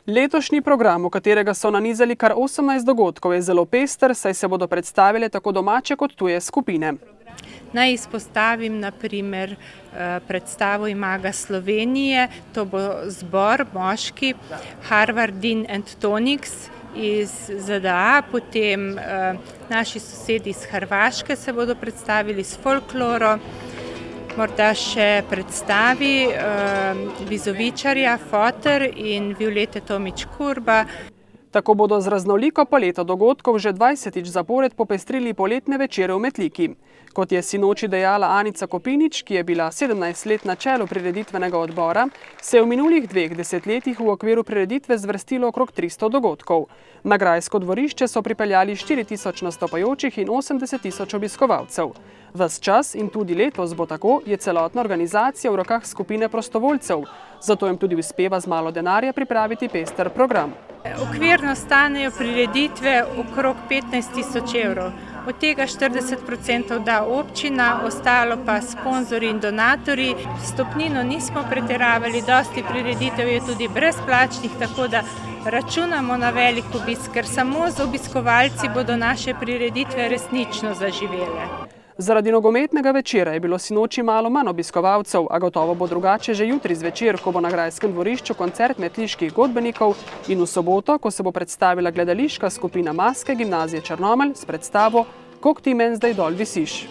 Letošnji program, v katerega so nanizali kar 18 dogodkov, je zelo pester, saj se bodo predstavile tako domače kot tuje skupine. Naj izpostavim na primer predstavo Imaga Slovenije, to bo zbor moški Harvard Dean and Tonics iz ZDA, potem naši sosedi iz Hrvaške se bodo predstavili s folkloro, morda še predstavi Vizovičarja Foter in Violete Tomič Kurba. Tako bodo z raznoliko paleto dogodkov že 20. zapored popestrili poletne večere v Metliki. Kot je sinoči dejala Anica Kopinič, ki je bila 17 let na čelu prireditvenega odbora, se je v minulih 2 desetletjih v okviru prireditve zvrstilo okrog 300 dogodkov. Na grajsko dvorišče so pripeljali 4000 nastopajočih in 80 000 obiskovalcev. Ves čas in tudi letos bo tako, je celotna organizacija v rokah skupine prostovoljcev, zato jim tudi uspeva z malo denarja pripraviti pester program. Okvirno stanejo prireditve okrog 15 000 evrov. Od tega 40% da občina, ostalo pa sponzorji in donatorji. Vstopnino nismo pretiravali, dosti prireditev je tudi brezplačnih, tako da računamo na velik obisk, ker samo z obiskovalci bodo naše prireditve resnično zaživele. Zaradi nogometnega večera je bilo sinoči malo manj obiskovalcev, a gotovo bo drugače že jutri zvečer, ko bo na grajskem dvorišču koncert metliških godbenikov in v soboto, ko se bo predstavila gledališka skupina Maske gimnazije Črnomelj s predstavo Kog ti men zdaj dol visiš.